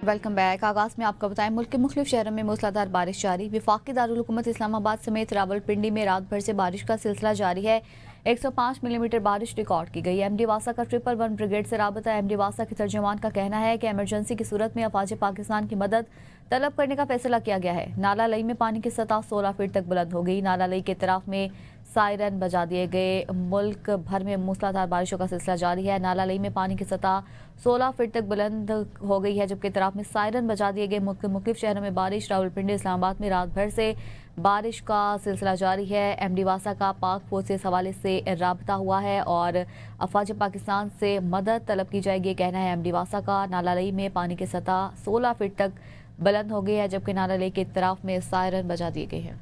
Welcome back. आगाज में आपको बताएं, मुल्क के मुख्तलिफ शहरों में मूसलाधार बारिश जारी। वफाकी दारुल हुकूमत इस्लामाबाद समेत रावलपिंडी में रात भर से बारिश का सिलसिला जारी है। 105 मिलीमीटर बारिश रिकॉर्ड की गई। एमडी वासा का 111 ब्रिगेड से राबता। एमडी वासा के तर्जुमान का कहना है कि एमरजेंसी की सूरत में अफवाज पाकिस्तान की मदद तलब करने का फैसला किया गया है। नाला लई में पानी की सतह 16 फीट तक बुलंद हो गई। नाला लई के इतराफ में सायरन बजा दिए गए। मुल्क भर में मूसलाधार बारिशों का सिलसिला जारी है। नाला लई में पानी की सतह 16 फीट तक बुलंद हो गई है, जबकि इतराफ में सायरन बजा दिए गए। मुल्क के मुख्तलिफ शहरों में बारिश। रावलपिंडी इस्लामाबाद में रात भर से बारिश का सिलसिला जारी है। एमडी वासा का पाक फौज से इस हवाले से राबता हुआ है और अफवाज पाकिस्तान से मदद तलब की जाएगी, कहना है एमडी वासा का। नाला लई में पानी की सतह 16 फीट तक बुलंद हो गई है, जबकि नाला लई के इतराफ में सायरन बजा दिए गए हैं।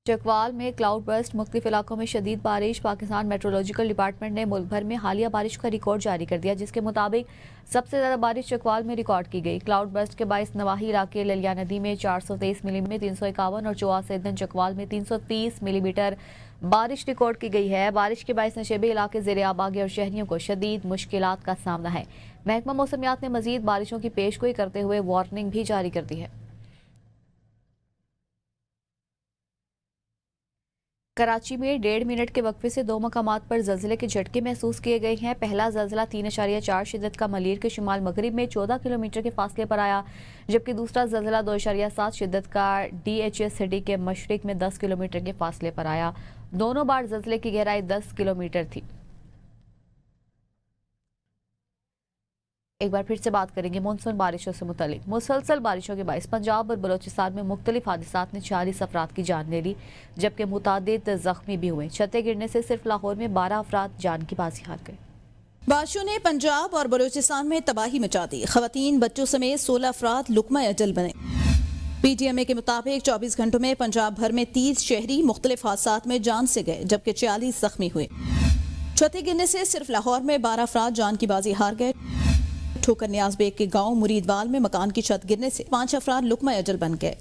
चकवाल में क्लाउड बर्स्ट, मुख्तलिफ इलाकों में शदीद बारिश। पाकिस्तान मेट्रोलॉजिकल डिपार्टमेंट ने मुल्क भर में हालिया बारिश का रिकॉर्ड जारी कर दिया, जिसके मुताबिक सबसे ज़्यादा बारिश चकवाल में रिकॉर्ड की गई। क्लाउड बर्स्ट के बायस नवाही इलाके ललिया नदी में 423 मिलीमीटर, 351 और चौवासेदन चकवाल में 330 मिलीमीटर बारिश रिकॉर्ड की गई है। बारिश के बायस नशेबे इलाके ज़ेरे आब आ गए और शहरियों को शदीद मुश्किलात का सामना है। महकमा मौसमियात ने मजीद बारिशों की पेशगोई करते हुए वार्निंग भी जारी कर दी है। कराची में 1.5 मिनट के वक्फे से 2 मकामात पर जल्जले के झटके महसूस किए गए हैं। पहला जल्जला 3.4 शिद्दत का मलीर के शुमाल मगरिब में 14 किलोमीटर के फासले पर आया, जबकि दूसरा जल्जला 2.7 शिद्दत का DHS सिटी के मशरिक में 10 किलोमीटर के फासले पर आया। दोनों बार जल्जले की गहराई 10 किलोमीटर थी। एक बार फिर से बात करेंगे मानसून बारिशों से मुतालिक। मुसलसल बारिशों के बायस पंजाब और बलोचिस्तान में मुख्तलिफ हादसात ने 40 अफराद की जान ले ली, जबकि मुतादिद जख्मी भी हुए। छतें गिरने से सिर्फ लाहौर में 12 अफराद जान की बाजी हार गए। बारिशों ने पंजाब और बलोचिस्तान में तबाही मचा दी। खवातीन बच्चों समेत 16 अफराद लुकमा अजल बने। PTMA के मुताबिक 24 घंटों में पंजाब भर में 30 शहरी मुख्तलिफ हादसात में जान से गए, जबकि 40 जख्मी हुए। छतें गिरने से सिर्फ लाहौर में 12 अफराद जान की बाजी हार गए। ठोकर नियाज बेग के गांव मुरीदवाल में मकान की छत गिरने से 5 अफराद लुकमा अजल बन गए।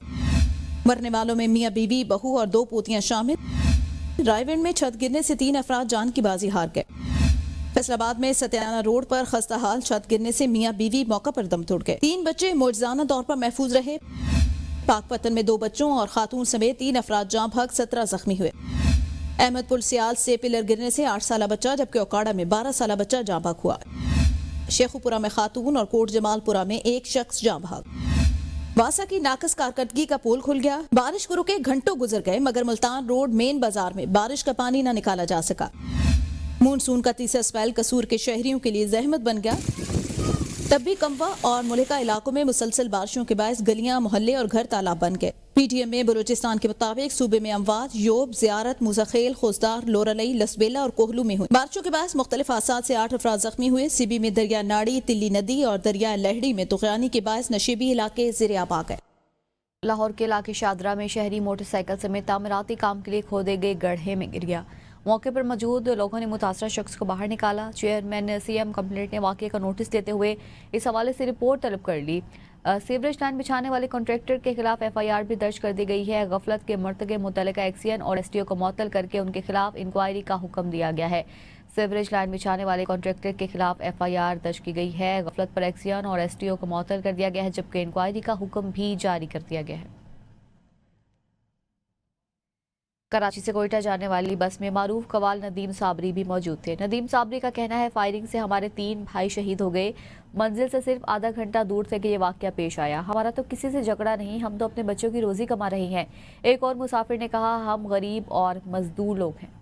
मरने वालों में मियां बीवी, बहू और 2 पोतियां शामिल। रायविंड में छत गिरने से 3 अफराद जान की बाजी हार गए। फैसलाबाद में सत्याना रोड पर खस्ता हाल छत गिरने से मियां बीवी मौका पर दम तोड़ गए। 3 बच्चे मौजूदाना तौर पर महफूज रहे। पाकपतन में 2 बच्चों और खातून समेत 3 अफराद जाँ भाग, 17 जख्मी हुए। अहमदपुर सियाल से पिलर गिरने से 8 साल बच्चा, जबकि ओकाड़ा में 12 साल बच्चा जाँ भाग हुआ। शेखुपुरा में खातून और कोट जमालपुरा में 1 शख्स जाँ भाग। वासा की नाकस कारकर्दगी का पोल खुल गया। बारिश को रुके घंटों गुजर गए, मगर मुल्तान रोड मेन बाजार में बारिश का पानी न निकाला जा सका। मानसून का तीसरा स्पेल कसूर के शहरियों के लिए जहमत बन गया। तब भी कम्बा और मुल्का इलाकों में मुसलसल बारिशों के बायस गलियां, मोहल्ले और घर तालाब बन गए। PTMA बलूचिस्तान के मुताबिक सूबे में अमवात, योब, जियारत, मुजाखेल, खोजदार, लोरालई, लसबेला और कोहलू में हुई। बारिशों के बायस मुख्तलिफ हादसात से 8 अफराद जख्मी हुए। सिबी में दरिया नाड़ी, तिल्ली नदी और दरिया लहड़ी में तुगयानी के बायस नशेबी इलाके ज़ेरे आब आ गए। लाहौर के इलाके शादरा में शहरी मोटरसाइकिल समेत तामीराती काम के लिए खोदे गए गड्ढे में गिर गया। मौके पर मौजूद लोगों ने मुतासरा शख्स को बाहर निकाला। चेयरमैन CM कंप्लेंट ने वाक़े का नोटिस लेते हुए इस हवाले से रिपोर्ट तलब कर ली। सीवरेज लाइन बिछाने वाले कॉन्ट्रैक्टर के खिलाफ FIR भी दर्ज कर दी गई है। गफलत के मर्तकब मुतल्लिका एक्सियन और STO को मुअत्तल करके उनके खिलाफ इंक्वायरी का हुक्म दिया गया है। सीवरेज लाइन बिछाने वाले कॉन्ट्रैक्टर के खिलाफ FIR दर्ज की गई है। गफलत पर एक्सियन और STO को मुअत्तल कर दिया गया है, जबकि इंक्वायरी का हुक्म भी जारी कर दिया गया है। कराची से कोयटा जाने वाली बस में मारूफ कवाल नदीम साबरी भी मौजूद थे। नदीम साबरी का कहना है, फायरिंग से हमारे 3 भाई शहीद हो गए। मंजिल से सिर्फ आधा घंटा दूर से कि ये वाकया पेश आया। हमारा तो किसी से झगड़ा नहीं, हम तो अपने बच्चों की रोजी कमा रहे हैं। एक और मुसाफिर ने कहा, हम गरीब और मजदूर लोग हैं।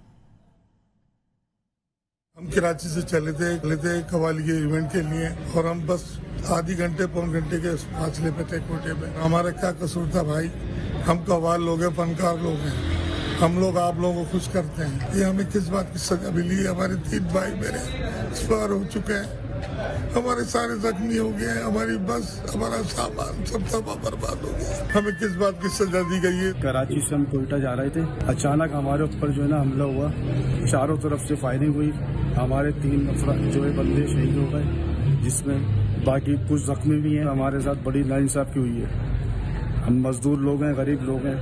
हम कराची से चले थे कवाली के इवेंट के लिए, और हम बस आधी घंटे पौन घंटे के फासले पे थे कोटे पे। हमारा क्या कसूर था भाई? हम कवाल लोग हैं, फनकार लोग हैं। हम लोग आप लोगों को खुश करते हैं। ये हमें किस बात की सजा मिली है? हमारे 3 भाई मेरे एक्सपायर हो चुके हैं। हमारे सारे जख्मी हो गए हैं। हमारी बस, हमारा सामान सब तबाह बर्बाद हो गया। हमें किस बात की सजा दी गई है? कराची से हम कोयटा जा रहे थे, अचानक हमारे ऊपर जो है ना हमला हुआ। चारों तरफ से फायरिंग हुई। हमारे 3 अफराद जो है बंदे शहीद हो गए, जिसमें बाकी कुछ जख्मी भी हैं। हमारे साथ बड़ी नाइंसाफी हुई है। हम मजदूर लोग हैं, गरीब लोग हैं।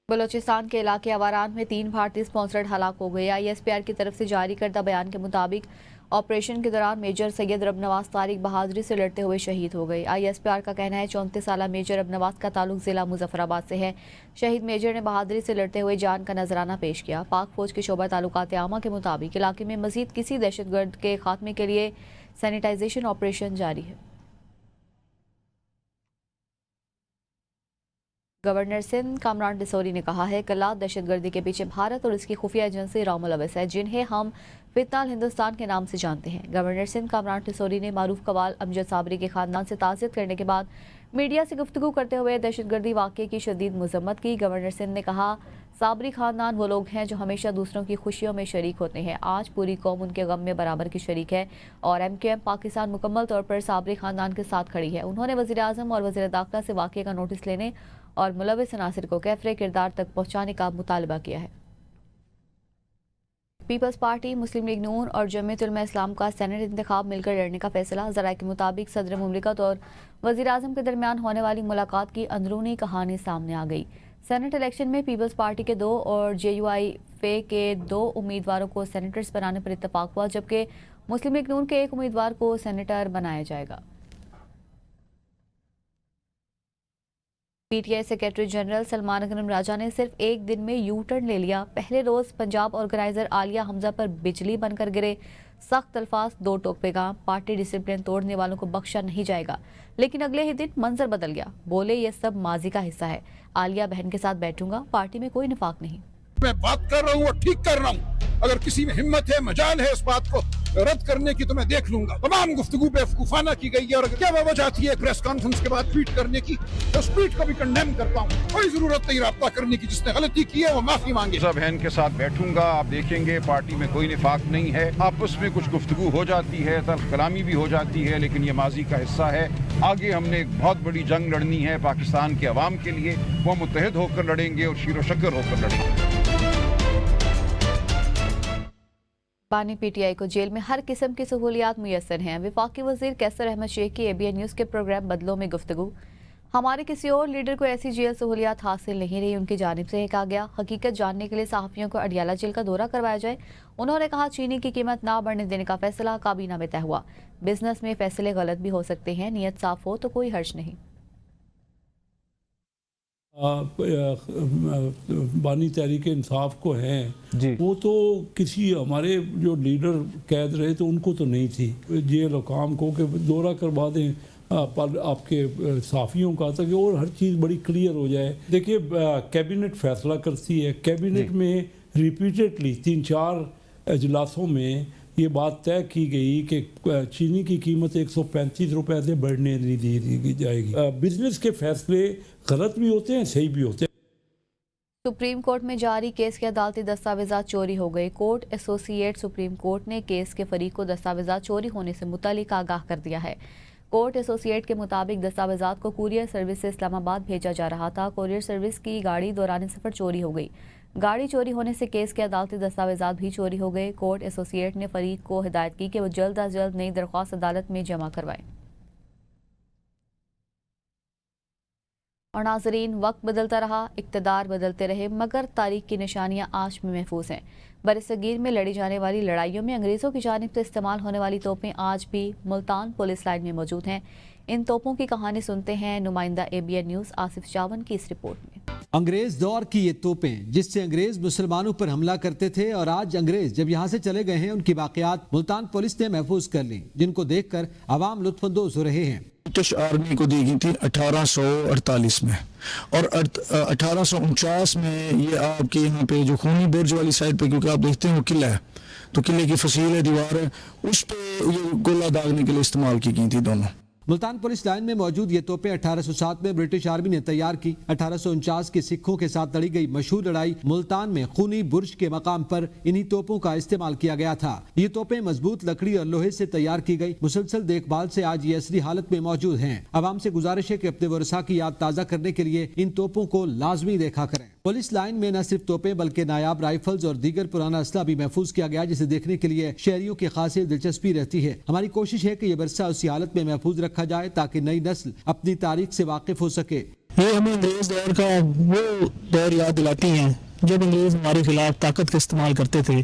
बलूचिस्तान के इलाके अवारान में 3 भारतीय स्पॉन्सर्ड हलाक हो गए। ISPR की तरफ से जारी करदा बयान के मुताबिक ऑपरेशन के दौरान मेजर सैयद रबनवाज तारिक बहादुरी से लड़ते हुए शहीद हो गए। ISPR का कहना है 34 साला मेजर रबनवाज का ताल्लुक जिला मुजफ्फराबाद से है। शहीद मेजर ने बहादुरी से लड़ते हुए जान का नजराना पेश किया। पाक फौज के शोबा ताल्लुकात आमा के मुताबिक इलाके में मजीद किसी दहशतगर्द के खात्मे के लिए सैनिटाइजेशन ऑपरेशन जारी है। गवर्नर सिंध कामरान डिसोरी ने कहा है कल्लात दहशतगर्दी के पीछे भारत और इसकी खुफिया एजेंसी रॉ मुलव्वस है, जिन्हें हम फितनाल हिंदुस्तान के नाम से जानते हैं। गवर्नर सिंध कामरान डिसोरी ने मारूफ कवाल अमजद साबरी के खानदान से ताज़ियत करने के बाद मीडिया से गुफ्तगू करते हुए दहशतगर्दी वाक़े की शदीद मजम्मत की। गवर्नर सिंध ने कहा साबरी खानदान वो लोग हैं जो हमेशा दूसरों की खुशियों में शरीक होते हैं। आज पूरी कौम उनके गम में बराबर की शरीक है और MQM पाकिस्तान मुकम्मल तौर पर साबरी खानदान के साथ खड़ी है। उन्होंने वज़ीर आज़म और वज़ीर दाखिला से वाक़े का नोटिस लेने और मुलव्वस अनासिर को कैफरे किरदार तक पहुँचाने का मुतालबा किया है। पीपल्स पार्टी, मुस्लिम लीग नून और जमीयत उलमा इस्लाम का सेनेट इंतखाब मिलकर लड़ने का फैसला। ज़राए के मुताबिक सदर मुमलिकत और वज़ीर आज़म के दरमियान होने वाली मुलाकात की अंदरूनी कहानी सामने आ गई। सेनेट इलेक्शन में पीपल्स पार्टी के 2 और JUI-FE के 2 उम्मीदवारों को सेनेटर्स बनाने पर इत्तफाक हुआ, जबकि मुस्लिम लीग नून के 1 उम्मीदवार को सेनेटर बनाया जाएगा। PTI सेक्रेटरी जनरल सलमान अकरम राजा ने सिर्फ एक दिन में यू टर्न ले लिया। पहले रोज पंजाब ऑर्गेनाइजर आलिया हमजा पर बिजली बनकर गिरे। सख्त अल्फाज, 2 टोक पैगाम, पार्टी डिसिप्लिन तोड़ने वालों को बख्शा नहीं जाएगा। लेकिन अगले ही दिन मंजर बदल गया। बोले ये सब माजी का हिस्सा है, आलिया बहन के साथ बैठूंगा, पार्टी में कोई निफाक नहीं। मैं बात कर रहा हूँ और ठीक कर रहा हूँ, अगर किसी में हिम्मत है, मजाल है इस बात को रद्द करने की तो मैं देख लूंगा। तमाम गुफ्तगू बेवकूफाना की गई है और क्या वजह थी प्रेस कॉन्फ्रेंस के बाद ट्वीट करने की, तो उस ट्वीट को भी कंडेम करता हूँ। कोई जरूरत नहीं राब्ता करने की, जिसने गलती की है वो माफी मांगे। सब बहन के साथ बैठूंगा, आप देखेंगे पार्टी में कोई निफाक नहीं है। आपस में कुछ गुफ्तगू हो जाती है, तल्ख कलामी भी हो जाती है, लेकिन ये माजी का हिस्सा है। आगे हमने एक बहुत बड़ी जंग लड़नी है पाकिस्तान के अवाम के लिए, वो मुत्तहिद होकर लड़ेंगे और शीरो शक्कर होकर लड़ेंगे। बानी PTI को जेल में हर किस्म की सहूलियात मुयस्सर हैं। वफाकी वजीर कैसर अहमद शेख की ABN न्यूज़ के प्रोग्राम बदलों में गुफ्तगू। हमारे किसी और लीडर को ऐसी जेल सहूलियात हासिल नहीं रही, उनकी जानिब से कहा गया। हकीकत जानने के लिए सहाफ़ियों को अडियाला जेल का दौरा करवाया जाए। उन्होंने कहा चीनी की कीमत ना बढ़ने देने का फैसला काबीना में तय हुआ। बिजनेस में फैसले गलत भी हो सकते हैं, नीयत साफ हो तो कोई हर्ज नहीं। बानी तहरीक इंसाफ को हैं जी, वो तो किसी हमारे जो लीडर कैद रहे थे उनको तो नहीं थी। जेल हुकाम को कि दौरा करवा दें पर आपके साफियों का, ताकि और हर चीज़ बड़ी क्लियर हो जाए। देखिए कैबिनेट फैसला करती है, कैबिनेट में रिपीटेडली 3-4 अजलासों में ये बात तय की गई कि चीनी की कीमत 135 रुपए से बढ़ने नहीं दी जाएगी। बिजनेस के फैसले गलत भी होते हैं, सही भी होते हैं। सुप्रीम कोर्ट में जारी केस के अदालती दस्तावेजात चोरी हो गए। कोर्ट एसोसिएट सुप्रीम कोर्ट ने केस के फरीक को दस्तावेजात चोरी होने से मुतल्लिक आगाह कर दिया है। कोर्ट एसोसिएट के मुताबिक दस्तावेजात को कुरियर सर्विस से इस्लामाबाद भेजा जा रहा था। कुरियर सर्विस की गाड़ी दौरान सफर चोरी हो गई। गाड़ी चोरी होने से केस के अदालती दस्तावेजात भी चोरी हो गए। कोर्ट एसोसिएट ने फरीक को हिदायत की कि वो जल्द अज जल्द नई दरख्वास्त अदालत में जमा करवाएं। और नाजरीन, वक्त बदलता रहा, इक़्तिदार बदलते रहे, मगर तारीख की निशानियां आज भी महफूज हैं। बरसगीर में लड़ी जाने वाली लड़ाइयों में अंग्रेज़ों की जानिब से इस्तेमाल होने वाली तोपें आज भी मुल्तान पुलिस लाइन में मौजूद हैं। इन तोपों की कहानी सुनते हैं नुमाइंदा ABN न्यूज़ आसिफ चावन की इस रिपोर्ट में। अंग्रेज दौर की ये तोपें जिससे अंग्रेज मुसलमानों पर हमला करते थे, और आज अंग्रेज जब यहाँ से चले गए हैं, उनकी बाक़ियात मुल्तान पुलिस ने महफूज कर ली, जिनको देखकर आवाम लुत्फ़अंदोज़ हो रहे हैं। ब्रिटिश आर्मी को दी गई थी 1848 में, और 1849 में ये आपके यहाँ पे जो खूनी बुर्ज वाली साइड पे, क्योंकि आप देखते हैं वो किला है, तो किले की फसील है, दीवार है, उस पे ये गोला दागने के लिए इस्तेमाल की गई थी दोनों। मुल्तान पुलिस लाइन में मौजूद ये तोपें 1807 में ब्रिटिश आर्मी ने तैयार की। 1849 की सिखों के साथ लड़ी गई मशहूर लड़ाई मुल्तान में खूनी बुर्ज के मकाम पर इन्हीं तोपों का इस्तेमाल किया गया था। ये तोपें मजबूत लकड़ी और लोहे से तैयार की गई। मुसलसल देखभाल से आज ये असली हालत में मौजूद हैं। आवाम से गुजारिश है कि अपने वरसा की याद ताज़ा करने के लिए इन तोपों को लाजमी देखा करें। पुलिस लाइन में न सिर्फ तोपें बल्कि नायाब राइफल्स और दीगर पुराना असला भी महफूज किया गया, जिसे देखने के लिए शहरियों की खासी दिलचस्पी रहती है। हमारी कोशिश है कि यह वर्सा उसी हालत में महफूज रखा जाए ताकि नई नस्ल अपनी तारीख से वाकिफ हो सके। یہ ہمیں انگریز دور کا وہ دور یاد دلاتی ہیں جب انگریز ہمارے خلاف طاقت کا استعمال کرتے تھے،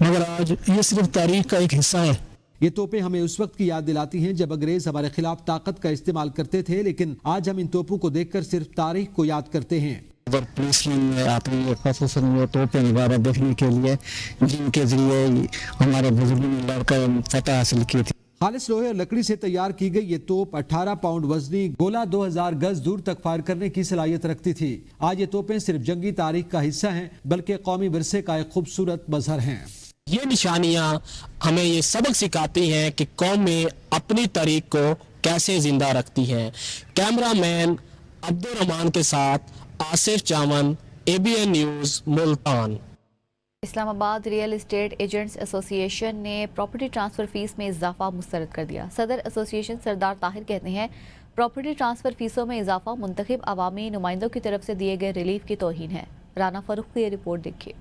مگر آج یہ صرف تاریخ کا ایک حصہ ہے۔ یہ توپیں ہمیں اس وقت کی یاد دلاتی ہیں جب انگریز ہمارے خلاف طاقت کا استعمال کرتے تھے، لیکن آج ہم ان توپوں کو دیکھ کر صرف تاریخ کو یاد کرتے ہیں۔ پولیس میں آتی ہے خصوصاً وہ توپیں وغیرہ دیکھنے کے لیے جن کے ذریعے ہمارے بزرگوں نے لڑ کر فتح حاصل کی تھی۔ خالص لوہے اور لکڑی سے تیار کی گئی یہ توپ 18 پاؤنڈ وزنی گولہ 2000 گز دور تک فائر کرنے کی صلاحیت رکھتی تھی۔ آج یہ توپیں صرف جنگی تاریخ کا حصہ ہیں بلکہ قومی ورثے کا ایک خوبصورت مظہر ہیں۔ یہ نشانیاں ہمیں یہ سبق سکھاتی ہیں کہ قومیں اپنی تاریخ کو کیسے زندہ رکھتی ہیں۔ کیمرہ مین عبدالرحمان کے ساتھ آصف چاون، ABN نیوز، ملتان۔ اسلام آباد ریئل اسٹیٹ ایجنٹس ایسوسی ایشن نے پراپرٹی ٹرانسفر فیس میں اضافہ مسترد کر دیا۔ صدر ایسوسی ایشن سردار طاہر کہتے ہیں پراپرٹی ٹرانسفر فیسوں میں اضافہ منتخب عوامی نمائندوں کی طرف سے دیے گئے ریلیف کی توہین ہے۔ رانا فاروق کی یہ رپورٹ دیکھیے۔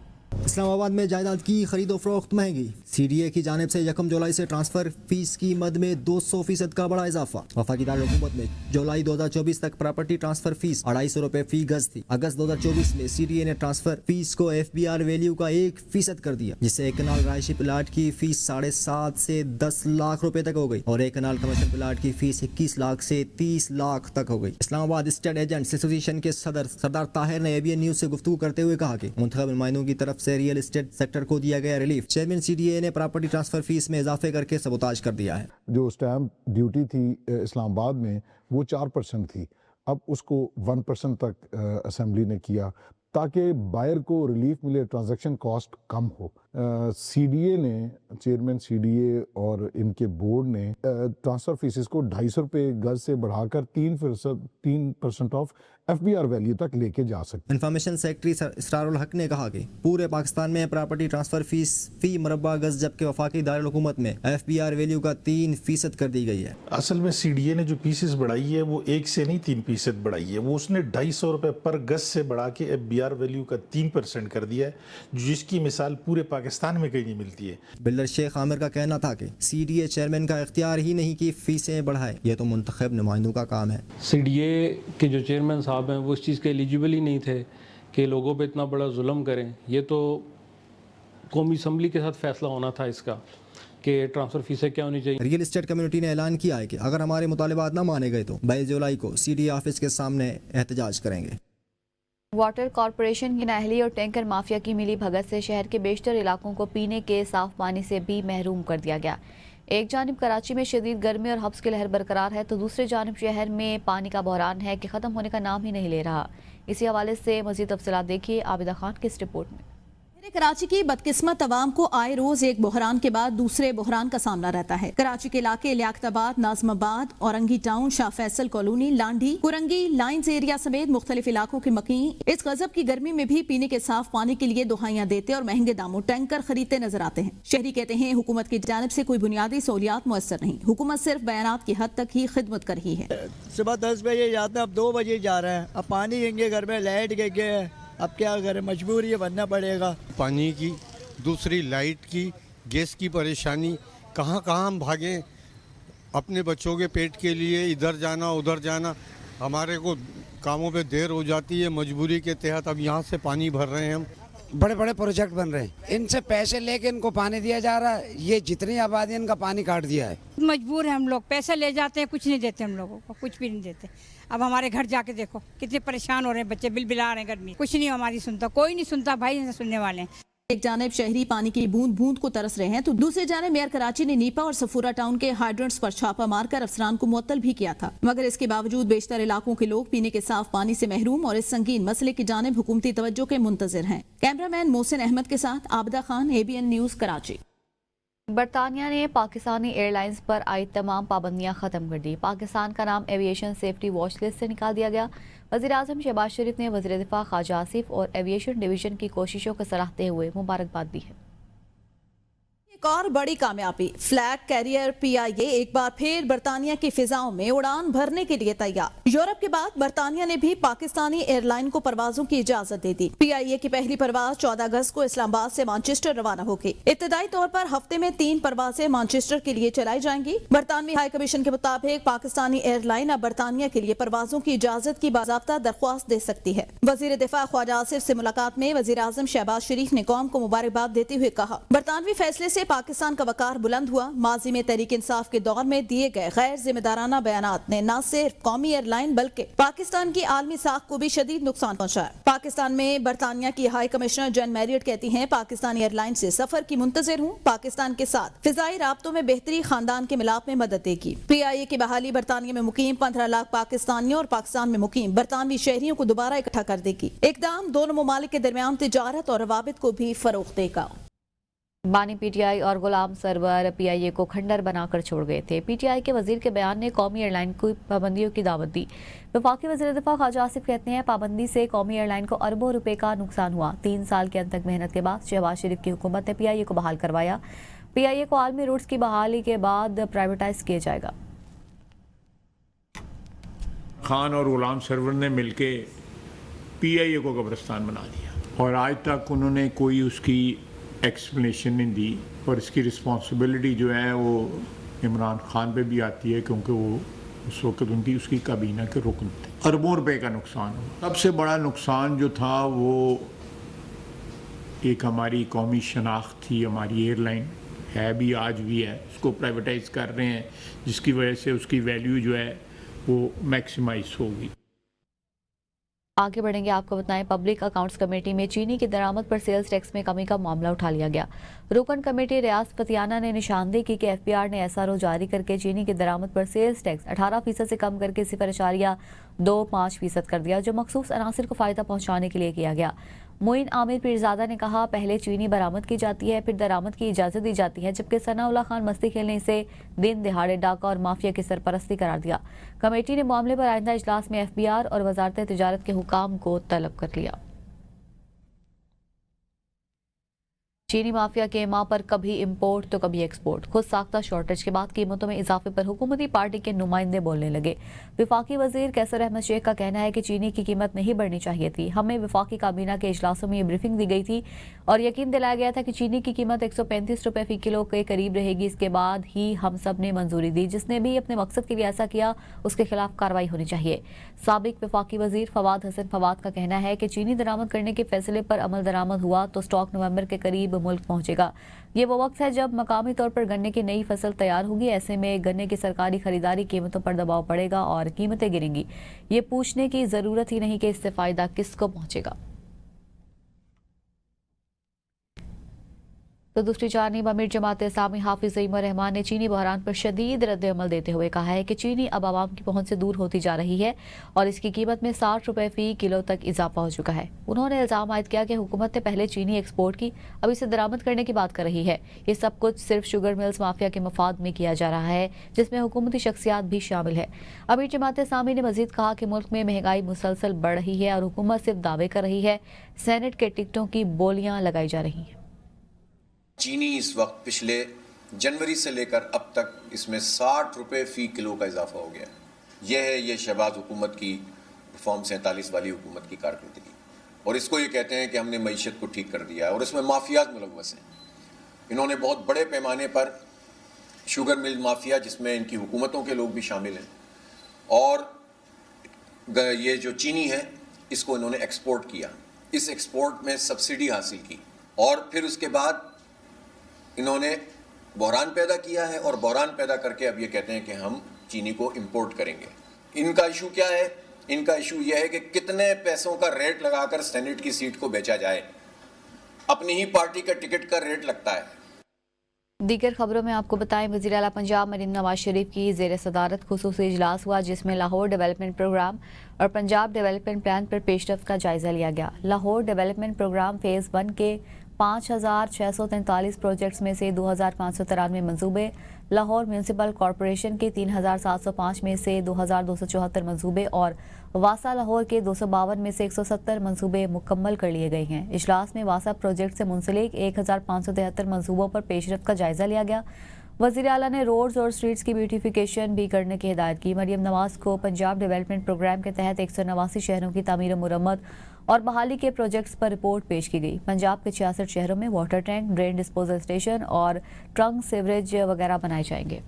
اسلام آباد میں جائیداد کی خرید و فروخت مہنگی، CDA کی جانب سے 1 جولائی سے ٹرانسفر فیس کی مد میں 200% کا بڑا اضافہ۔ وفاقی دارالحکومت میں جولائی 2024 تک پراپرٹی ٹرانسفر فیس 250 روپے فی گز تھی۔ اگست 2024 میں CDA نے ٹرانسفر فیس کو FBR ویلیو کا 1% کر دیا، جس سے ایک کنال رہائشی پلاٹ کی فیس 7.5 سے 10 لاکھ روپے تک ہو گئی اور ایک کنال کمرشل پلاٹ کی فیس 21 لاکھ سے 30 لاکھ تک ہو گئی۔ اسلام آباد اسٹیٹ ایجنٹس ایسوسی ایشن کے صدر سردار طاہر نے ABN نیوز سے گفتگو کرتے ہوئے کہا کہ منتخب نمائندوں کی طرف سے ریئل اسٹیٹ سیکٹر کو دیا گیا ریلیف۔ چیئرمین CDA نے پراپرٹی ٹرانسفر فیس میں اضافے کر کے سبوتاج کر دیا ہے۔ جو اسٹیمپ ڈیوٹی تھی اسلام آباد میں وہ 4% تھی، اب اس کو 1% تک اسمبلی نے کیا تاکہ بائر کو ریلیف ملے، ٹرانزیکشن کاسٹ کم ہو۔ CDA نے، چیئرمین CDA اور ان کے بورڈ نے ٹرانسفر فیسز کو 250 روپے گز سے بڑھا کر 3% آف FBR ویلیو تک لے کے جا سکتے۔ انفارمیشن سیکرٹری اسرار الحق نے کہا کہ پورے پاکستان میں پراپرٹی ٹرانسفر فیس فی مربع گز جبکہ وفاقی دارالحکومت میں FBR ویلیو کا 3% کر دی گئی ہے۔ اصل میں CDA نے جو پیسز بڑھائی ہے وہ 1 سے نہیں 3% بڑھائی ہے، وہ اس نے 250 روپے پر گز سے بڑھا کے FBR ویلیو کا 3% کر دیا ہے، جس کی مثال پورے پاکستان میں کہیں نہیں ملتی ہے۔ بلڈر شیخ عامر کا کہنا تھا کہ CDA چیئرمین کا اختیار ہی نہیں کہ فیسیں بڑھائے، یہ تو منتخب نمائندوں کا کام ہے۔ CDA کے جو چیئرمین صاحب ہیں وہ اس چیز کے ایلیجیبل ہی نہیں تھے کہ لوگوں پہ اتنا بڑا ظلم کریں۔ یہ تو قومی اسمبلی کے ساتھ فیصلہ ہونا تھا اس کا کہ ٹرانسفر فیسیں کیا ہونی چاہیے۔ ریئل اسٹیٹ کمیونٹی نے اعلان کیا ہے کہ اگر ہمارے مطالبات نہ مانے گئے تو 22 جولائی کو CDA آفس کے سامنے احتجاج کریں گے۔ واٹر کارپوریشن کی نااہلی اور ٹینکر مافیا کی ملی بھگت سے شہر کے بیشتر علاقوں کو پینے کے صاف پانی سے بھی محروم کر دیا گیا۔ ایک جانب کراچی میں شدید گرمی اور حبس کی لہر برقرار ہے تو دوسری جانب شہر میں پانی کا بحران ہے کہ ختم ہونے کا نام ہی نہیں لے رہا۔ اسی حوالے سے مزید تفصیلات دیکھیے عابدہ خان کی اس رپورٹ میں۔ کراچی کی بدقسمت عوام کو آئے روز ایک بحران کے بعد دوسرے بحران کا سامنا رہتا ہے۔ کراچی کے علاقے لیاقت آباد، ناظم آباد، اورنگی ٹاؤن، شاہ Faisal colony, Landhi, Korangi, lines area سمیت مختلف علاقوں کے مکین اس غضب کی گرمی میں بھی پینے کے صاف پانی کے لیے دہائیاں دیتے اور مہنگے داموں ٹینکر خریدتے نظر آتے ہیں۔ شہری کہتے ہیں حکومت کی جانب سے کوئی بنیادی سہولیات میسر نہیں، حکومت صرف بیانات کی حد تک ہی خدمت کر رہی ہے۔ صبح 10 بجے جاتے ہیں، اب 2 بجے جا رہے ہیں، اب پانی گیں گے گھر میں، لائٹ گئے گئے، اب کیا کریں، مجبوری ہے، بننا پڑے گا۔ پانی کی، دوسری لائٹ کی، گیس کی پریشانی، کہاں کہاں ہم بھاگیں اپنے بچوں کے پیٹ کے لیے، ادھر جانا ادھر جانا، ہمارے کو کاموں پہ دیر ہو جاتی ہے، مجبوری کے تحت اب یہاں سے پانی بھر رہے ہیں ہم۔ بڑے بڑے پروجیکٹ بن رہے ہیں، ان سے پیسے لے کے ان کو پانی دیا جا رہا ہے، یہ جتنی آبادی ان کا پانی کاٹ دیا ہے۔ مجبور ہیں ہم لوگ، پیسے لے جاتے ہیں، کچھ نہیں دیتے ہم لوگوں کو، کچھ بھی نہیں دیتے۔ اب ہمارے گھر جا کے دیکھو کتنے پریشان ہو رہے ہیں بچے، بل بلا رہے ہیں گرمی، کچھ نہیں ہماری سنتا، کوئی نہیں سنتا بھائی، سننے والے ہیں۔ ایک جانب شہری پانی کی بوند بوند کو ترس رہے ہیں تو دوسری جانب میئر کراچی نے نیپا اور سفورہ ٹاؤن کے ہائیڈرنٹس پر چھاپا مار کر افسران کو معطل بھی کیا تھا، مگر اس کے باوجود بیشتر علاقوں کے لوگ پینے کے صاف پانی سے محروم اور اس سنگین مسئلے کی جانب حکومتی توجہ کے منتظر ہیں۔ کیمرہ مین محسن احمد کے ساتھ عابدہ خان، ABN نیوز کراچی۔ برطانیہ نے پاکستانی ایئر لائنز پر عائد تمام پابندیاں ختم کر دی۔ پاکستان کا نام ایویشن سیفٹی واچ لسٹ سے نکال دیا گیا۔ وزیر اعظم شہباز شریف نے وزیر دفاع خواجہ آصف اور ایویشن ڈویژن کی کوششوں کو سراہتے ہوئے مبارکباد دی ہے۔ एक और बड़ी कामयाबी, फ्लैग कैरियर PIA एक बार फिर बर्तानिया की फिजाओं में उड़ान भरने के लिए तैयार। यूरोप के बाद बर्तानिया ने भी पाकिस्तानी एयरलाइन को परवाजों की इजाजत दे दी। PIA की पहली परवाज 14 अगस्त को इस्लामाबाद से मैनचेस्टर रवाना होगी। इब्तदाई तौर पर हफ्ते में 3 परवाजें मैनचेस्टर के लिए चलाई जाएंगी। बरतानवी हाई कमीशन के मुताबिक पाकिस्तानी एयरलाइन अब बर्तानिया के लिए परवाजों की इजाजत की बाज़ाब्ता दरख्वास्त दे सकती है। वजीर दिफा ख्वाजा आसिफ से मुलाकात में वजीर आजम शहबाज शरीफ ने कौम को मुबारकबाद देते हुए कहा, बरतानवी फैसले से पाकिस्तान का वकार बुलंद हुआ। माजी में तहरीक इंसाफ के दौर में दिए गए गैर जिम्मेदाराना बयानात ने न सिर्फ कौमी एयरलाइन बल्कि पाकिस्तान की आलमी साख को भी शदीद नुकसान पहुंचाया। पाकिस्तान में बरतानिया की हाई कमिश्नर जन मैरियट कहती हैं, पाकिस्तानी एयरलाइन से सफर की मुंतजिर हूँ। पाकिस्तान के साथ फिजाई राब्तों में बेहतरी खानदान के मिलाप में मदद देगी। PIA की बहाली बरतानिया में मुकीम 15 लाख पाकिस्तानियों और पाकिस्तान में मुकीम बरतानवी शहरियों को दोबारा इकट्ठा कर देगी। इकदाम दोनों ममालिक के दरमियान तिजारत और रवाबित को भी फरोग देगा। बानी PTI और गुलाम सरवर PIA को खंडर बनाकर छोड़ गए थे। PTI के वजीर के बयान ने कौमी एयरलाइन को पाबंदियों की दावत दी। वफाकी वज़ीर दिफा ख्वाजा आसिफ कहते हैं, पाबंदी से कौमी एयरलाइन को अरबों रुपए का नुकसान हुआ। 3 साल की अनथक मेहनत के बाद शहबाज शरीफ की हुकूमत ने PIA को बहाल करवाया। PIA को आलमी रूट्स की बहाली के बाद प्राइवेटाइज किया जाएगा। खान और गुलाम सरवर ने मिलके PIA को कब्रिस्तान बना दिया और आज तक उन्होंने कोई उसकी एक्सप्लेनेशन नहीं दी और इसकी रिस्पॉन्सिबिलिटी जो है वो इमरान खान पे भी आती है, क्योंकि वो उस वक्त उनकी उसकी काबीना के रुकन थे। अरबों रुपए का नुकसान हुआ। सबसे बड़ा नुकसान जो था वो एक हमारी कौमी शनाख्त थी। हमारी एयरलाइन है भी, आज भी है, उसको प्राइवेटाइज कर रहे हैं, जिसकी वजह से उसकी वैल्यू जो है वो मैक्सिमाइज होगी। आगे बढ़ेंगे, आपको बताएं, पब्लिक अकाउंट्स कमेटी में चीनी की दरामद पर सेल्स टैक्स में कमी का मामला उठा लिया गया। रुकन कमेटी रियाज पतियाना ने निशानदेही की कि FBR ने SRO जारी करके चीनी की दरामद पर सेल्स टैक्स 18% से कम करके 0.25% कर दिया, जो मखसूस अनासिर को फायदा पहुंचाने के लिए किया गया। मोइन आमिर पीरजादा ने कहा, पहले चीनी बरामद की जाती है, फिर दरामद की इजाजत दी जाती है, जबकि सनाउल्लाह खान मस्ती खेलने से दिन दिहाड़े डाका और माफिया की सरपरस्ती करार दिया। कमेटी ने मामले पर आइंदा इजलास में FBR और वजारत तिजारत के हुकाम को तलब कर लिया। चीनी माफिया के मां पर कभी इंपोर्ट तो कभी एक्सपोर्ट। खुद साख्ता शॉर्टेज के बाद कीमतों में इजाफे पर हुकूमती पार्टी के नुमाइंदे बोलने लगे। वफाकी वजीर कैसर अहमद शेख का कहना है कि चीनी की कीमत नहीं बढ़नी चाहिए थी। हमें वफाकी काबीना के इजलासों में ये ब्रीफिंग दी गई थी और यकीन दिलाया गया था कि चीनी की कीमत 135 रुपए फी किलो के करीब रहेगी। इसके बाद ही हम सब ने मंजूरी दी। जिसने भी अपने मकसद के लिए ऐसा किया उसके खिलाफ कार्रवाई होनी चाहिए। साबिक वफाकी वजीर फवाद हसन फवाद का कहना है कि चीनी दरामद करने के फैसले पर अमल दरामद हुआ तो स्टॉक नवंबर के करीब मुल्क पहुंचेगा। ये वो वक्त है जब मकामी तौर पर गन्ने की नई फसल तैयार होगी। ऐसे में गन्ने की सरकारी खरीदारी कीमतों पर दबाव पड़ेगा और कीमतें गिरेंगी। ये पूछने की जरूरत ही नहीं कि इससे फायदा किसको पहुंचेगा। तो दूसरी जानिब अमीर जमात इस्लामी हाफिज ईमा रहमान ने चीनी बहरान पर शदीद रद्द अमल देते हुए कहा है कि चीनी अब आवाम की पहुंच से दूर होती जा रही है और इसकी कीमत में 60 रुपए फी किलो तक इजाफा हो चुका है। उन्होंने इल्जाम आयद किया कि हुकूमत ने पहले चीनी एक्सपोर्ट की, अब इसे दरामद करने की बात कर रही है। ये सब कुछ सिर्फ शुगर मिल्स माफिया के मफाद में किया जा रहा है, जिसमें हुकूमती शख्सियात भी शामिल है। अमीर जमात इस्लामी ने मजीद कहा कि मुल्क में महंगाई मुसलसल बढ़ रही है और हुकूमत सिर्फ दावे कर रही है। सेनेट के टिकटों की बोलियां लगाई जा रही हैं। चीनी इस वक्त पिछले जनवरी से लेकर अब तक इसमें 60 रुपए फी किलो का इजाफा हो गया। यह है ये शहबाज हुकूमत की रिफॉर्म 47 वाली हुकूमत की कारकर्दगी। और इसको ये कहते हैं कि हमने मईशत को ठीक कर दिया है और इसमें माफियाज मुलव्वस हैं। इन्होंने बहुत बड़े पैमाने पर शुगर मिल माफिया, जिसमें इनकी हुकूमतों के लोग भी शामिल हैं, और ये जो चीनी है इसको इन्होंने एक्सपोर्ट किया। इस एक्सपोर्ट में सब्सिडी हासिल की और फिर उसके बाद इन्होंने बहरान पैदा किया है और बहरान पैदा करके अब ये कहते हैं कि हम चीनी को इंपोर्ट करेंगे। इनका इशू क्या है? इनका इशू यह है कि कितने पैसों का रेट लगाकर सेनेट की सीट को बेचा जाए। अपनी ही पार्टी का टिकट का रेट लगता है। दीगर खबरों में आपको बताएं, वज़ीर आला पंजाब मरीम नवाज शरीफ की ज़ेर सदारत खुसूसी इजलास हुआ, जिसमें लाहौर डेवलपमेंट प्रोग्राम और पंजाब डेवलपमेंट प्लान पर पेशरफ्त का जायजा लिया गया। लाहौर डेवलपमेंट प्रोग्राम फेज़ 1 के 5,643 प्रोजेक्ट्स में से 2,593 मंसूबे, लाहौर म्यूनसिपल कॉरपोरेशन के 3,705 में से 2,274 मंसूबे और वासा लाहौर के 252 में से 170 मंसूबे मुकम्मल कर लिए गए हैं। इजलास में वासा प्रोजेक्ट से मुंसलिक 1,573 मंसूबों पर पेशरफ्त का जायजा लिया गया। वज़ीर आला ने रोड्स और स्ट्रीट्स की ब्यूटिफिकेशन भी करने की हिदायत की। मरियम नवाज को पंजाब डेवलपमेंट प्रोग्राम के तहत 189 शहरों की तामीर और मुरम्मत और बहाली के प्रोजेक्ट्स पर रिपोर्ट पेश की गई। पंजाब के 66 शहरों में water tank, drain disposal station और ट्रंक सीवरेज वगैरह बनाए जाएंगे।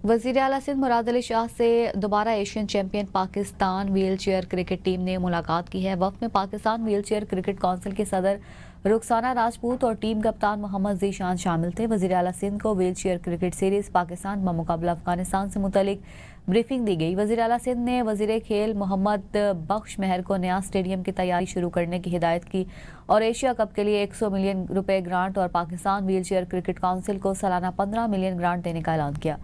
वज़ीर आला सिंध मुराद अली शाह से दोबारा Asian champion Pakistan wheel chair cricket team ने मुलाकात की है। वक्त में Pakistan wheel chair cricket council के सदर रुखसाना राजपूत और टीम कप्तान मोहम्मद ज़ीशान शामिल थे। वज़ीर आला सिंध को wheel chair cricket series Pakistan बमुकाबला अफगानिस्तान से मुतलिक ब्रीफिंग दी गई। वज़ीर आला सिंध ने वज़ीर खेल मोहम्मद बख्श महर को नया स्टेडियम की तैयारी शुरू करने की हिदायत की और एशिया कप के लिए 100 मिलियन रुपए ग्रांट और Pakistan wheel chair cricket council को सालाना 15 मिलियन ग्रांट देने का ऐलान किया।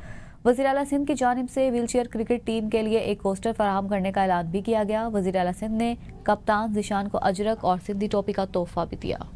वज़ीर आला सिंध की जानिब से व्हील चेयर क्रिकेट टीम के लिए एक कोस्टर फराहम करने का ऐलान भी किया गया। वज़ीर आला सिंध ने कप्तान ज़ीशान को अजरक और सिंधी टोपी का तोहफा भी दिया।